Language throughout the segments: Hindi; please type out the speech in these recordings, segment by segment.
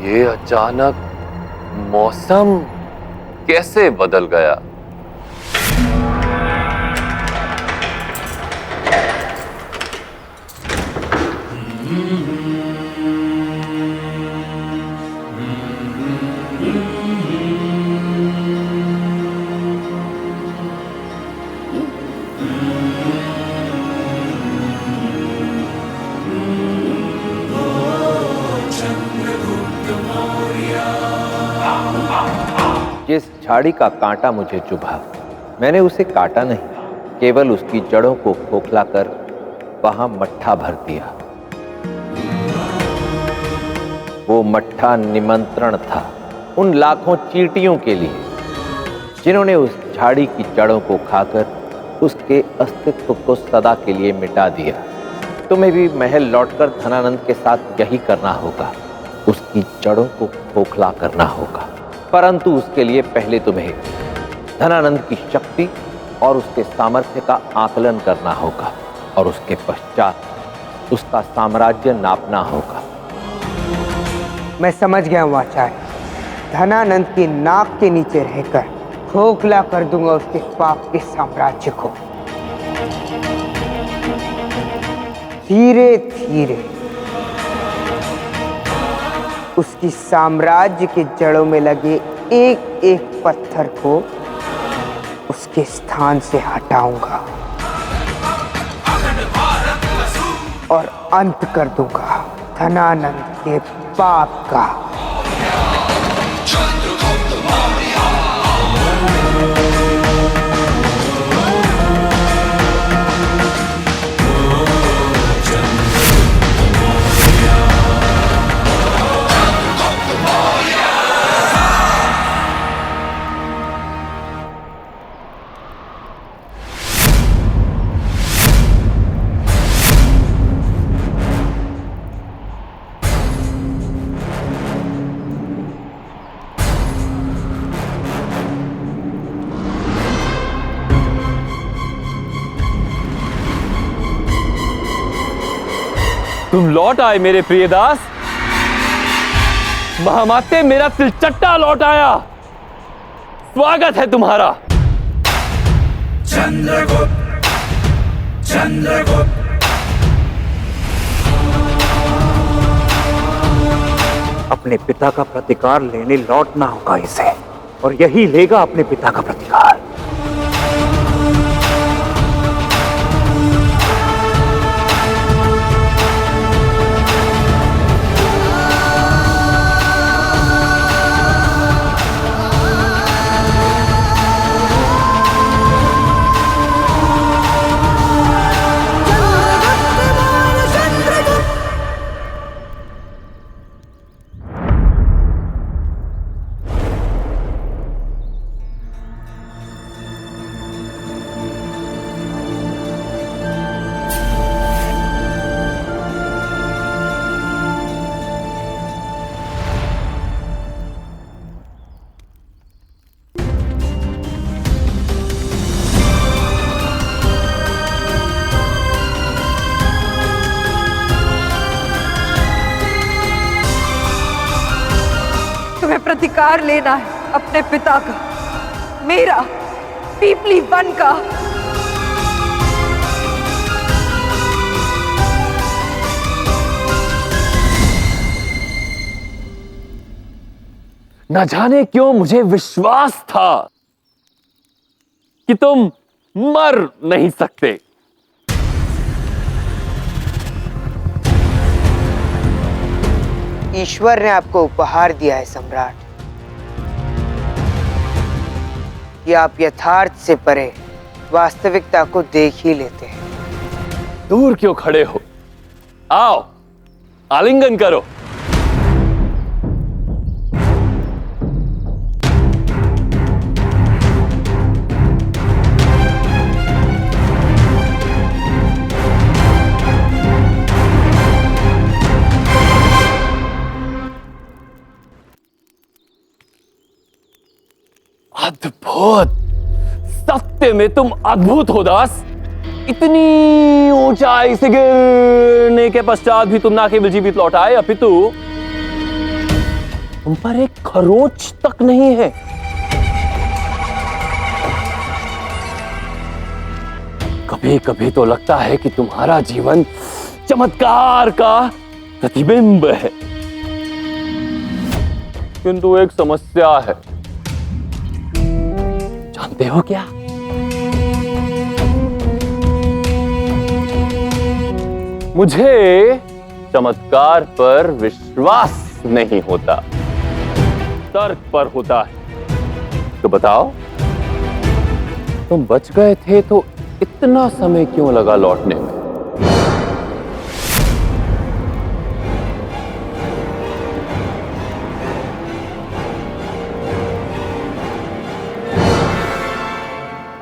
ये अचानक मौसम कैसे बदल गया? जिस झाड़ी का कांटा मुझे चुभा, मैंने उसे काटा नहीं, केवल उसकी जड़ों को खोखलाकर वहां मट्ठा भर दिया। वो मट्ठा निमंत्रण था उन लाखों चींटियों के लिए जिन्होंने उस झाड़ी की जड़ों को खाकर उसके अस्तित्व को सदा के लिए मिटा दिया। तुम्हें भी महल लौटकर धनानंद के साथ यही करना होगा, उसकी जड़ों को खोखला करना होगा। परंतु उसके लिए पहले तुम्हें धनानंद की शक्ति और उसके सामर्थ्य का आकलन करना होगा और उसके पश्चात उसका साम्राज्य नापना होगा। मैं समझ गया हूँ आचार्य। धनानंद की नाक के नीचे रहकर खोखला कर दूंगा उसके पाप के साम्राज्य को। धीरे धीरे उसकी साम्राज्य के जड़ों में लगे एक एक पत्थर को उसके स्थान से हटाऊंगा और अंत कर दूंगा धनानंद के पाप का। तुम लौट आए मेरे प्रिय दास। महामाते, मेरा तिलचट्टा लौट आया। स्वागत है तुम्हारा। चंद्रगुप्त, चंद्रगुप्त। अपने पिता का प्रतिकार लेने लौटना होगा इसे, और यही लेगा अपने पिता का प्रतिकार। प्रतिकार लेना है अपने पिता का, मेरा, पीपली वन का। न जाने क्यों मुझे विश्वास था कि तुम मर नहीं सकते। ईश्वर ने आपको उपहार दिया है सम्राट, कि आप यथार्थ से परे वास्तविकता को देख ही लेते हैं। दूर क्यों खड़े हो? आओ, आलिंगन करो। अद्भुत, सत्य में तुम अद्भुत हो दास। इतनी ऊंचाई से गिरने के पश्चात भी तुम ना केवल जीवित लौट आए, अपितु तुम पर एक खरोच तक नहीं है। कभी कभी तो लगता है कि तुम्हारा जीवन चमत्कार का प्रतिबिंब है, किंतु एक समस्या है। जानते हो क्या? मुझे चमत्कार पर विश्वास नहीं होता, तर्क पर होता है। तो बताओ, तुम बच गए थे तो इतना समय क्यों लगा लौटने में?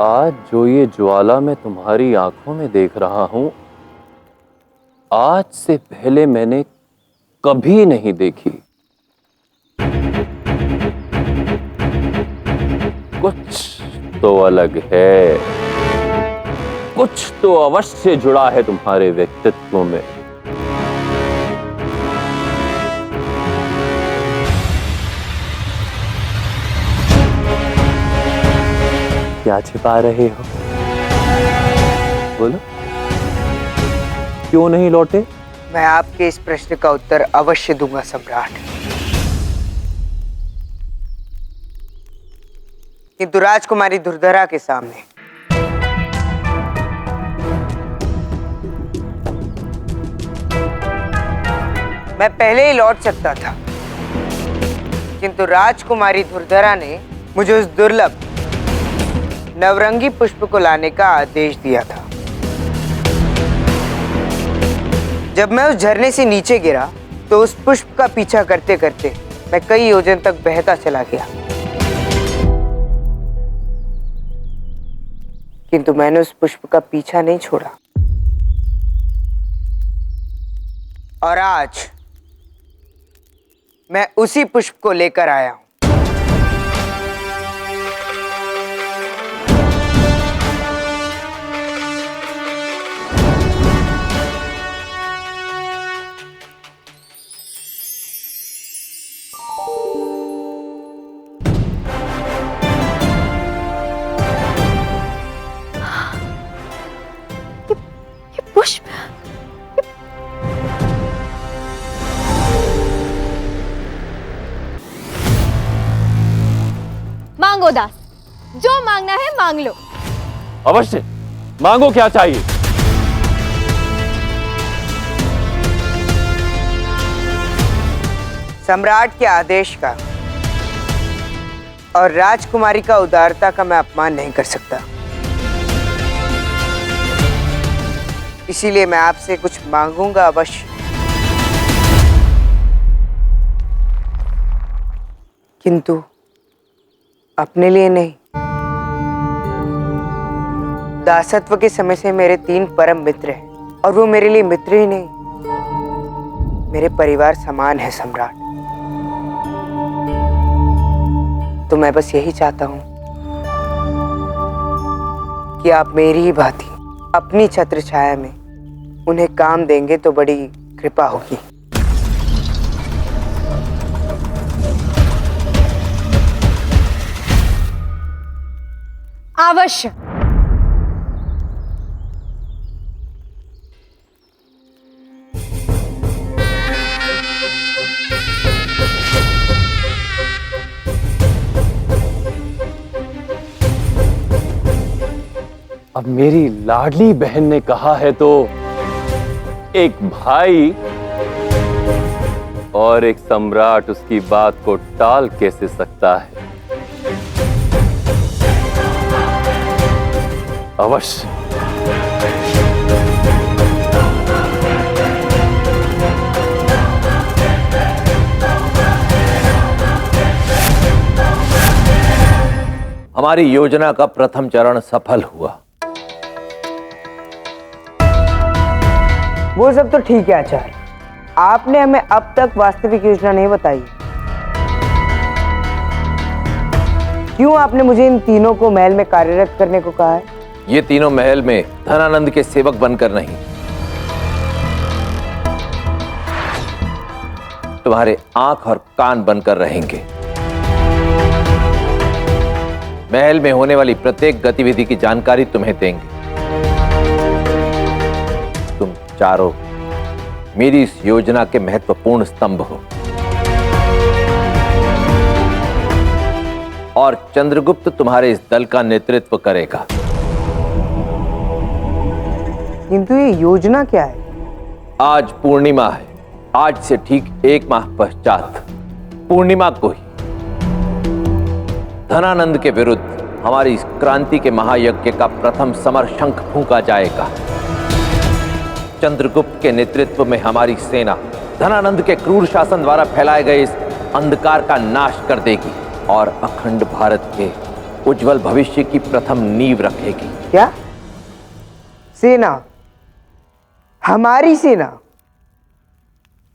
आज जो ये ज्वाला मैं तुम्हारी आंखों में देख रहा हूं, आज से पहले मैंने कभी नहीं देखी। कुछ तो अलग है, कुछ तो अवश्य जुड़ा है तुम्हारे व्यक्तित्व में। क्या छिपा रहे हो? बोलो, क्यों नहीं लौटे? मैं आपके इस प्रश्न का उत्तर अवश्य दूंगा सम्राट, किंतु राजकुमारी दुर्धरा के सामने मैं पहले ही लौट सकता था, किंतु राजकुमारी दुर्धरा ने मुझे उस दुर्लभ नवरंगी पुष्प को लाने का आदेश दिया था। जब मैं उस झरने से नीचे गिरा तो उस पुष्प का पीछा करते करते मैं कई योजन तक बहता चला गया, किंतु मैंने उस पुष्प का पीछा नहीं छोड़ा। और आज मैं उसी पुष्प को लेकर आया हूं। पुष्प, मांगो दास, जो मांगना है मांग लो। अवश्य, मांगो, क्या चाहिए? सम्राट के आदेश का और राजकुमारी का उदारता का मैं अपमान नहीं कर सकता, इसीलिए मैं आपसे कुछ मांगूंगा अवश्य, किंतु अपने लिए नहीं। दासत्व के समय से मेरे 3 परम मित्र हैं और वो मेरे लिए मित्र ही नहीं, मेरे परिवार समान है सम्राट। तो मैं बस यही चाहता हूं कि आप मेरी ही भांति अपनी छत्र छाया में उन्हें काम देंगे तो बड़ी कृपा होगी। अवश्य। अब मेरी लाडली बहन ने कहा है तो एक भाई और एक सम्राट उसकी बात को टाल कैसे सकता है? अवश्य। हमारी योजना का प्रथम चरण सफल हुआ। वो सब तो ठीक है आचार्य, आपने हमें अब तक वास्तविक योजना नहीं बताई। क्यों आपने मुझे इन तीनों को महल में कार्यरत करने को कहा है? ये तीनों महल में धनानंद के सेवक बनकर नहीं, तुम्हारे आंख और कान बनकर रहेंगे। महल में होने वाली प्रत्येक गतिविधि की जानकारी तुम्हें देंगे। तुम चारों मेरी इस योजना के महत्वपूर्ण स्तंभ हो और चंद्रगुप्त तुम्हारे इस दल का नेतृत्व करेगा। किंतु ये योजना क्या है? आज पूर्णिमा है। आज से ठीक 1 माह पश्चात पूर्णिमा को ही धनानंद के विरुद्ध हमारी इस क्रांति के महायज्ञ का प्रथम समर शंख फूंका जाएगा। चंद्रगुप्त के नेतृत्व में हमारी सेना धनानंद के क्रूर शासन द्वारा फैलाए गए इस अंधकार का नाश कर देगी और अखंड भारत के उज्जवल भविष्य की प्रथम नींव रखेगी। क्या? सेना? हमारी सेना?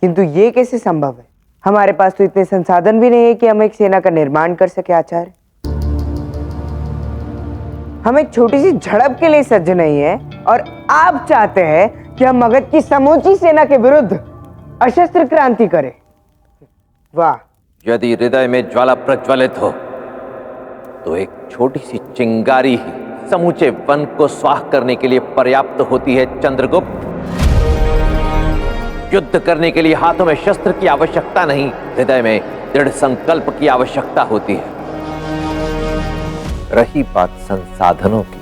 किंतु ये कैसे संभव है? हमारे पास तो इतने संसाधन भी नहीं है कि हम एक सेना का निर्माण कर सके आचार्य। हम एक छोटी सी झड़प के लिए सज्ज नहीं है और आप चाहते हैं कि हम मगध की समूची सेना के विरुद्ध अशस्त्र क्रांति करें। वाह! यदि हृदय में ज्वाला प्रज्वलित हो तो एक छोटी सी चिंगारी ही समूचे वन को स्वाह करने के लिए पर्याप्त होती है। चंद्रगुप्त, युद्ध करने के लिए हाथों में शस्त्र की आवश्यकता नहीं, हृदय में दृढ़ संकल्प की आवश्यकता होती है। रही बात संसाधनों की,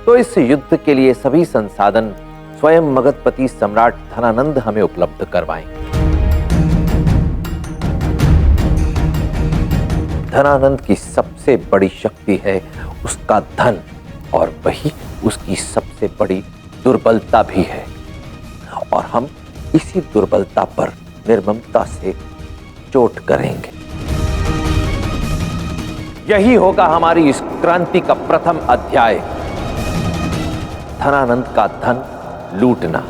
तो इस युद्ध के लिए सभी संसाधन स्वयं मगधपति सम्राट धनानंद हमें उपलब्ध करवाएंगे। धनानंद की सबसे बड़ी शक्ति है उसका धन और वही उसकी सबसे बड़ी दुर्बलता भी है और हम इसी दुर्बलता पर निर्ममता से चोट करेंगे। यही होगा हमारी इस क्रांति का प्रथम अध्याय, धनानंद का धन लूटना।